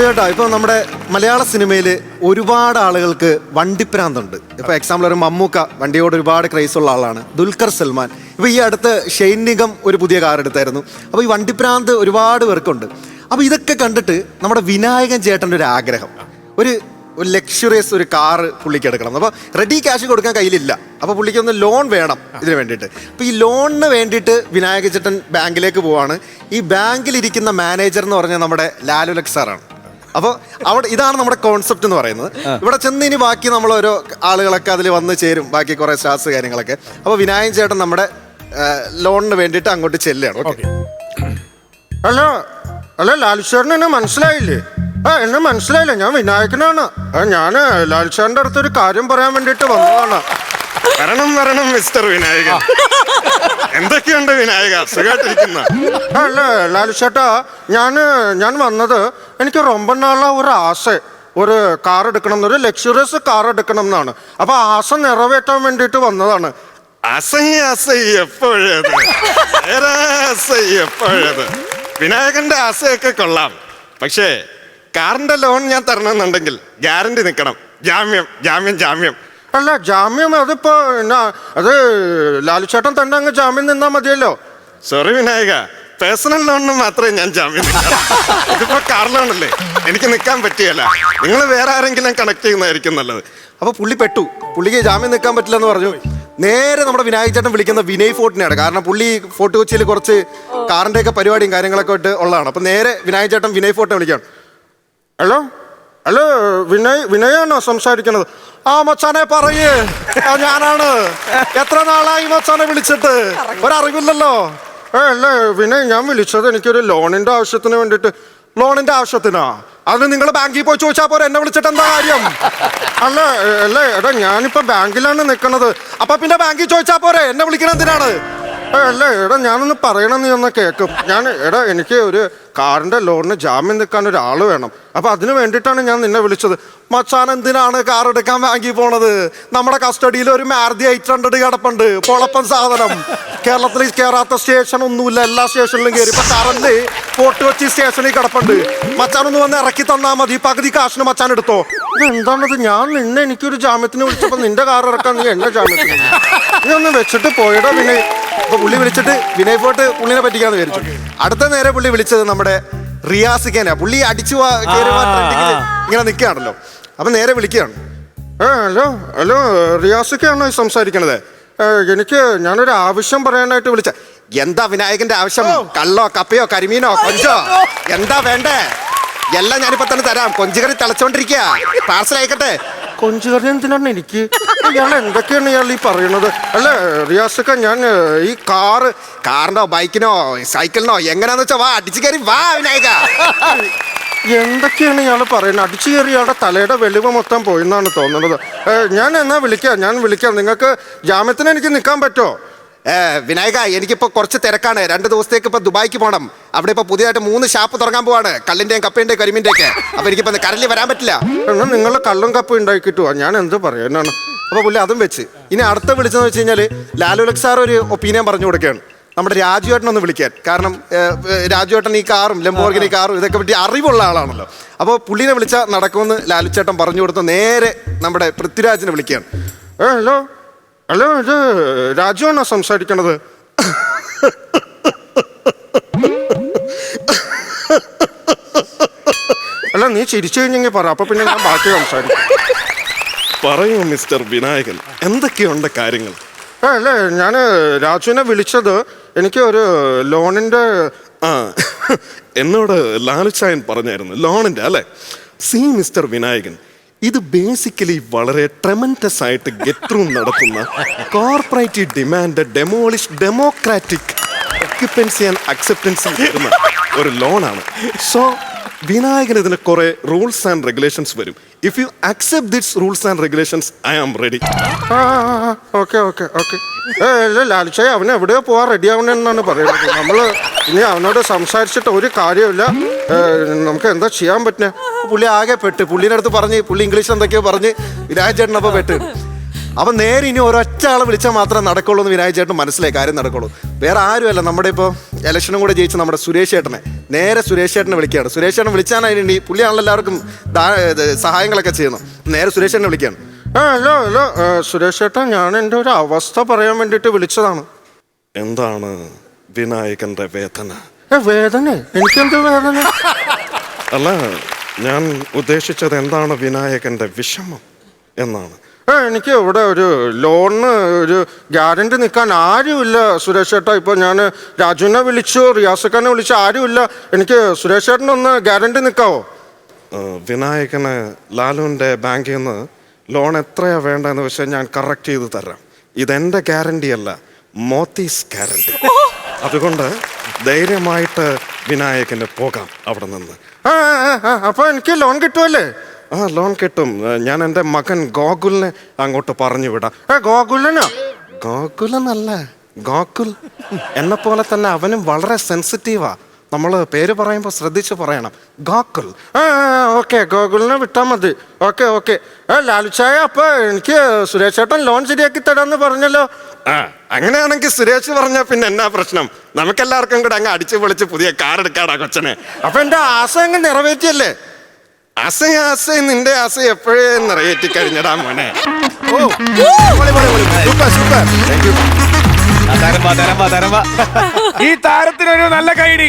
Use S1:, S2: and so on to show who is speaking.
S1: ചേട്ടാ, ഇപ്പൊ നമ്മുടെ മലയാള സിനിമയിൽ ഒരുപാട് ആളുകൾക്ക് വണ്ടിപ്രാന്തുണ്ട്. ഇപ്പൊ എക്സാമ്പിൾ ഒരു മമ്മൂക്ക വണ്ടിയോട് ഒരുപാട് ക്രൈസ് ഉള്ള ആളാണ്. ദുൽഖർ സൽമാൻ, ഇപ്പൊ ഈ അടുത്ത് ഷെയ്ൻ നിഗം ഒരു പുതിയ കാർ എടുത്തായിരുന്നു. അപ്പൊ ഈ വണ്ടിപ്രാന്ത് ഒരുപാട് പേർക്കുണ്ട്. അപ്പൊ ഇതൊക്കെ കണ്ടിട്ട് നമ്മുടെ വിനായകൻ ചേട്ടൻ്റെ ഒരു ആഗ്രഹം, ഒരു ലക്ഷറിയസ് ഒരു കാറ് പുള്ളിക്ക് എടുക്കണം. അപ്പോൾ റെഡി ക്യാഷ് കൊടുക്കാൻ കയ്യിലില്ല. അപ്പോൾ പുള്ളിക്ക് ഒന്ന് ലോൺ വേണം ഇതിന് വേണ്ടിയിട്ട്. അപ്പോൾ ഈ ലോണിന് വേണ്ടിയിട്ട് വിനായക ചേട്ടൻ ബാങ്കിലേക്ക് പോവാണ്. ഈ ബാങ്കിലിരിക്കുന്ന മാനേജർ എന്ന് പറഞ്ഞാൽ നമ്മുടെ ലാലുലക് സാറാണ്. അപ്പോൾ അവിടെ ഇതാണ് നമ്മുടെ കോൺസെപ്റ്റ് എന്ന് പറയുന്നത്. ഇവിടെ ചെന്ന് ഇനി ബാക്കി നമ്മൾ ഓരോ ആളുകളൊക്കെ അതിൽ വന്ന് ചേരും, ബാക്കി കുറേ സ്റ്റാർസ് കാര്യങ്ങളൊക്കെ. അപ്പോൾ വിനായകൻ ചേട്ടൻ നമ്മുടെ ലോണിന് വേണ്ടിയിട്ട് അങ്ങോട്ട് ചെല്ലുകയാണ്. ഓക്കെ.
S2: ഹലോ ഹലോ, ലാൽസാറിന് എന്നെ മനസ്സിലായില്ലേ? എന്നെ മനസ്സിലായില്ല, ഞാൻ വിനായകനാണ്. ഞാൻ ലാൽസാറിന്റെ അടുത്തൊരു കാര്യം പറയാൻ വേണ്ടിട്ട് വന്നതാണ്.
S3: വരണം മിസ്റ്റർ വിനായകൻ. എന്തൊക്കെയുണ്ട് വിനായക, സുഖമായിട്ടിരിക്കുന്ന?
S2: അല്ല ലാൽസേട്ടാ, ഞാൻ വന്നത് എനിക്ക് ரொம்ப നാളാ ഒരു ആശ, ഒരു കാർ എടുക്കണം എന്നൊരു ലക്ഷറിയസ് കാർ എടുക്കണം എന്നാണ്. അപ്പൊ ആശ നിറവേറ്റാൻ വേണ്ടിട്ട് വന്നതാണ്.
S3: എപ്പോഴത് വിനായകന്റെ ആശയൊക്കെ കൊള്ളാം. പക്ഷേ കാറിന്റെ ലോൺ ഞാൻ തരണമെന്നുണ്ടെങ്കിൽ ഗ്യാരണ്ടി നിൽക്കണം. ജാമ്യം.
S2: അല്ല ജാമ്യം അതിപ്പോ അത് ലാലുചേട്ടൻ തന്നെ അങ്ങ് ജാമ്യം നിന്നാ മതിയല്ലോ.
S3: സോറി വിനായക, പേഴ്സണൽ ലോണിന് മാത്രമേ ഞാൻ ജാമ്യം നിൽക്കാം. ഇതിപ്പോ കാർ ലോണല്ലേ, എനിക്ക് നിൽക്കാൻ പറ്റിയല്ല. നിങ്ങൾ വേറെ ആരെങ്കിലും കണക്ട് ചെയ്യുന്നതായിരിക്കും നല്ലത്.
S1: അപ്പോൾ പുള്ളി പെട്ടു. പുള്ളിക്ക് ജാമ്യം നിൽക്കാൻ പറ്റില്ല എന്ന് പറഞ്ഞു. നേരെ നമ്മുടെ വിനായക ചേട്ടൻ വിളിക്കുന്ന വിനയ് ഫോർട്ടിനെയാണ്. കാരണം പുള്ളി ഫോർട്ട് കൊച്ചിയിൽ കുറച്ച് കാറിൻ്റെ ഒക്കെ പരിപാടിയും കാര്യങ്ങളൊക്കെ ആയിട്ട് ഉള്ളതാണ്. അപ്പം നേരെ വിനായക ചേട്ടൻ വിനയ് ഫോർട്ടിനെ വിളിക്കുകയാണ്.
S2: ഹലോ വിനയാണോ സംസാരിക്കുന്നത്? ആ മച്ചാനെ പറയേ, ഞാനാണ്. എത്ര നാളായി മച്ചാനെ വിളിച്ചിട്ട്, ഒരറിവില്ലല്ലോ. അല്ലേ വിനയ്, ഞാൻ വിളിച്ചത് എനിക്കൊരു ലോണിന്റെ ആവശ്യത്തിന് വേണ്ടിട്ട്. ലോണിന്റെ ആവശ്യത്തിനാ? അത് നിങ്ങൾ ബാങ്കിൽ പോയി ചോദിച്ചാൽ പോരെ, എന്നെ വിളിച്ചിട്ട് എന്താ കാര്യം? അല്ലേ എടാ, ഞാനിപ്പോ ബാങ്കിലാണ് നിൽക്കുന്നത്. അപ്പൊ പിന്നെ ബാങ്കിൽ ചോദിച്ചാൽ പോരെ, എന്നെ വിളിക്കണ എന്തിനാണ്? അല്ലേ എടാ, ഞാനൊന്ന് പറയണം, നീ ഒന്ന് കേൾക്കും. എനിക്ക് ഒരു കാറിന്റെ ലോണിന് ജാമ്യം നിൽക്കാൻ ഒരാൾ വേണം. അപ്പൊ അതിന് വേണ്ടിയിട്ടാണ് ഞാൻ നിന്നെ വിളിച്ചത്. മച്ചാൻ എന്തിനാണ് കാർ എടുക്കാൻ ബാങ്കിൽ പോണത്? നമ്മുടെ കസ്റ്റഡിയിൽ ഒരു മാരുതി 800 കിടപ്പുണ്ട്, പൊളപ്പൻ സാധനം. കേരളത്തിൽ കയറാത്ത സ്റ്റേഷൻ ഒന്നുമില്ല, എല്ലാ സ്റ്റേഷനിലും കയറി. ഇപ്പൊ കറന്റ് ഫോർട്ട് കൊച്ചി സ്റ്റേഷനിൽ കിടപ്പുണ്ട്. മച്ചാനൊന്ന് വന്ന് ഇറക്കി തന്നാ മതി, പകുതി കാശിന് മച്ചാൻ എടുത്തോ. എന്താണത്? ഞാൻ നിന്നെ എനിക്കൊരു ജാമ്യത്തിന് വിളിച്ചപ്പോ നിന്റെ കാർ ഇറക്കാൻ നീ എന്നെ ജാമ്യത്തിന്? നീ ഒന്ന് വെച്ചിട്ട് പോയടാ വിനയ്.
S1: അപ്പൊ പുള്ളി വിളിച്ചിട്ട് വിനയ് ഫോർട്ട് പുള്ളിനെ പറ്റിക്കാന്ന് വിചാരിച്ചു. അടുത്ത നേരെ പുള്ളി വിളിച്ചത് നമ്മുടെ റിയാസിക്കാനാ. പുള്ളി അടിച്ചു ഇങ്ങനെ നിൽക്കുകയാണല്ലോ. അപ്പൊ നേരെ വിളിക്കുകയാണ്.
S2: ഹലോ റിയാസിക്കാണോ സംസാരിക്കണത്? ഞാനൊരു ആവശ്യം പറയാനായിട്ട് വിളിച്ച.
S1: എന്താ വിനായകന്റെ ആവശ്യം? കള്ളോ കപ്പയോ കരിമീനോ കൊഞ്ചോ എന്താ വേണ്ടേ? എല്ലാം ഞാനിപ്പോ തന്നെ തരാം. കൊഞ്ചുകറി തിളച്ചോണ്ടിരിക്കുക, പാർസൽ അയക്കട്ടെ.
S2: കൊഞ്ചുകറി എന്തിനാണ് എനിക്ക്? ഇയാൾ എന്തൊക്കെയാണ് ഇയാൾ ഈ പറയണത്? അല്ല റിയാസക്ക, ഞാൻ ഈ
S1: കാറിനോ ബൈക്കിനോ സൈക്കിളിനോ എങ്ങനെയാന്ന് വെച്ചാ വാ, അടിച്ചു കയറി വാ വിനായക.
S2: എന്തൊക്കെയാണ് ഇയാൾ പറയുന്നത്? അടിച്ചു കയറി ഇയാളുടെ തലയുടെ വെളിവ് മൊത്തം പോയെന്നാണ് തോന്നുന്നത്. ഞാൻ വിളിക്കാം. നിങ്ങൾക്ക് ജാമ്യത്തിന് എനിക്ക് നിൽക്കാൻ പറ്റുമോ?
S1: വിനായക, എനിക്കിപ്പോ കുറച്ച് തിരക്കാണ്. 2 ദിവസത്തേക്ക് ഇപ്പൊ ദുബായിക്ക് പോകണം. അവിടെ ഇപ്പൊ പുതിയതായിട്ട് 3 ഷാപ്പ് തുടങ്ങാൻ പോവാണ്, കള്ളിന്റെയും കപ്പേന്റെയും കരിമീന്റെ ഒക്കെ. അപ്പൊ എനിക്കിപ്പോ കരലിൽ വരാൻ പറ്റില്ല.
S2: എന്നാൽ നിങ്ങൾ കള്ളും കപ്പും ഉണ്ടാക്കിട്ടുവാ, ഞാൻ എന്ത് പറയാനാണ്?
S1: അപ്പൊ പുള്ളി അതും വെച്ച് ഇനി അടുത്ത വിളിച്ചെന്ന് വെച്ച് കഴിഞ്ഞാല് ലാലുലക് സാർ ഒരു ഒപ്പീനിയൻ പറഞ്ഞു കൊടുക്കുകയാണ് നമ്മുടെ രാജുവേട്ടനൊന്ന് വിളിക്കാൻ. കാരണം രാജുവേട്ടൻ ഈ കാറും ലംബോർഗിനി കാറും ഇതൊക്കെ പറ്റി അറിവുള്ള ആളാണല്ലോ. അപ്പോൾ പുള്ളിനെ വിളിച്ചാൽ നടക്കുമെന്ന് ലാലുച്ചേട്ടൻ പറഞ്ഞു കൊടുത്ത് നേരെ നമ്മുടെ പൃഥ്വിരാജിനെ വിളിക്കുകയാണ്.
S2: ഹലോ ഇത് രാജുവാണോ സംസാരിക്കണത്? അല്ല നീ ചിരിച്ചു കഴിഞ്ഞെങ്കിൽ പറ, അപ്പൊ പിന്നെ ഞാൻ ബാക്കി സംസാരിക്കും.
S3: പറയൂ മിസ്റ്റർ വിനായകൻ, എന്തൊക്കെയുണ്ട് കാര്യങ്ങൾ?
S2: അല്ലേ ഞാൻ രാജുവിനെ വിളിച്ചത് എനിക്ക് ഒരു ലോണിന്റെ.
S3: എന്നോട് ലാലുച്ചായൻ പറഞ്ഞായിരുന്നു ലോണിന്റെ അല്ലേ? സി മിസ്റ്റർ വിനായകൻ, ഇത് ബേസിക്കലി വളരെ ട്രെമൻഡസ് ആയിട്ട് ഗെറ്റ് ത്രൂ നടത്തുന്ന corporate demand democratic occupancy and acceptancy വരുന്ന ഒരു ലോണാണ്. സോ വിനായകൻ ഇതിന് കുറെ റൂൾസ് ആൻഡ് റെഗുലേഷൻസ് വരും. If you accept this rules and regulations, I am ready.
S2: Okay. ലാൽച്ചായ അവന് എവിടെയോ പോവാൻ റെഡി ആവണെന്നാണ് പറയുന്നത്. നമ്മള് ഇനി അവനോട് സംസാരിച്ചിട്ട് ഒരു കാര്യമില്ല. നമുക്ക് എന്താ ചെയ്യാൻ പറ്റുക?
S1: പുള്ളി ആകെ പെട്ട്. പുള്ളിയുടെ അടുത്ത് പറഞ്ഞ് പുള്ളി ഇംഗ്ലീഷ് എന്തൊക്കെയോ പറഞ്ഞ് വിനായക ചേട്ടൻ അപ്പോൾ പെട്ട്. അപ്പൊ നേരെ ഇനി ഒരൊറ്റ ആളെ വിളിച്ചാൽ മാത്രമേ നടക്കുള്ളൂ എന്ന് വിനായക ചേട്ടൻ മനസ്സിലായി, കാര്യം നടക്കുള്ളൂ. വേറെ ആരുമല്ല, നമ്മുടെ ഇപ്പോൾ ഇലക്ഷനും കൂടെ ജയിച്ച് നമ്മുടെ സുരേഷ് ചേട്ടനെ നേരെ സുരേഷ് ചേട്ടനെ വിളിക്കുകയാണ്. സുരേഷ് ചേട്ടൻ വിളിച്ചാനായി പുള്ളിയാണല്ലോ എല്ലാവർക്കും സഹായങ്ങളൊക്കെ ചെയ്യുന്നു. നേരെ സുരേഷ് ചേട്ടനെ വിളിക്കുകയാണ്.
S2: ഹലോ ഹലോ സുരേഷ് ചേട്ടാ, ഞാൻ എൻ്റെ ഒരു അവസ്ഥ പറയാൻ വേണ്ടിയിട്ട് വിളിച്ചതാണ്.
S3: എന്താണ് വിനായകന്റെ വേദന?
S2: വേദന? എനിക്കെന്ത് വേദന?
S3: അല്ല, ഞാൻ ഉദ്ദേശിച്ചത് എന്താണ് വിനായകന്റെ വിഷമം എന്നാണ്.
S2: എനിക്ക് ഇവിടെ ഒരു ലോണിന് ഒരു ഗ്യാരണ്ടി നിൽക്കാൻ ആരുമില്ല സുരേഷ് ചേട്ടാ. ഇപ്പോൾ ഞാൻ രാജുവിനെ വിളിച്ചു, റിയാസക്കാനെ വിളിച്ചു, ആരുമില്ല. എനിക്ക് സുരേഷ് ചേട്ടനൊന്ന് ഗ്യാരണ്ടി നിൽക്കാവോ?
S3: വിനായകന് ലാലുവിൻ്റെ ബാങ്കിൽ നിന്ന് ലോൺ എത്രയാ വേണ്ടതെന്ന് വെച്ചാൽ ഞാൻ കറക്റ്റ് ചെയ്ത് തരാം. ഇതെൻ്റെ ഗ്യാരണ്ടി അല്ല, മോത്തീസ് ഗ്യാരണ്ടി. അതുകൊണ്ട് ധൈര്യമായിട്ട് വിനായകന് പോകാം അവിടെ നിന്ന്.
S2: അപ്പൊ എനിക്ക് ലോൺ കിട്ടുമല്ലേ?
S3: ആ, ലോൺ കിട്ടും. ഞാൻ എൻ്റെ മകൻ ഗോകുലിനെ അങ്ങോട്ട് പറഞ്ഞു വിടാം.
S2: ഗോകുലനോ?
S3: ഗോകുലനല്ല, ഗോകുൽ. എന്നെ പോലെ തന്നെ അവനും വളരെ സെൻസിറ്റീവാ. നമ്മൾ പേര് പറയുമ്പോൾ ശ്രദ്ധിച്ച് പറയണം. ഗോകുൽ.
S2: ഓക്കെ, ഗോകുലിനെ വിട്ടാൽ മതി. Okay okay. ലാലുച്ചായ, അപ്പൊ എനിക്ക് സുരേഷ് ചേട്ടൻ ലോൺ ശരിയാക്കി തരാന്ന് പറഞ്ഞല്ലോ.
S3: അങ്ങനെയാണെങ്കിൽ സുരേഷ് പറഞ്ഞാൽ പിന്നെ എന്നാ പ്രശ്നം? നമുക്കെല്ലാവർക്കും കൂടെ അങ്ങ് അടിച്ചു പൊളിച്ച് പുതിയ കാർ എടുക്കാടാ കൊച്ചനെ.
S2: അപ്പൊ എന്റെ ആശ അങ്ങ് നിറവേറ്റിയല്ലേ?
S3: ആസ നിന്റെ ആസ എപ്പോഴേ നിറയേറ്റി കഴിഞ്ഞടാ മോനെ.
S4: ഈ താരത്തിനൊരു നല്ല കൈഡി.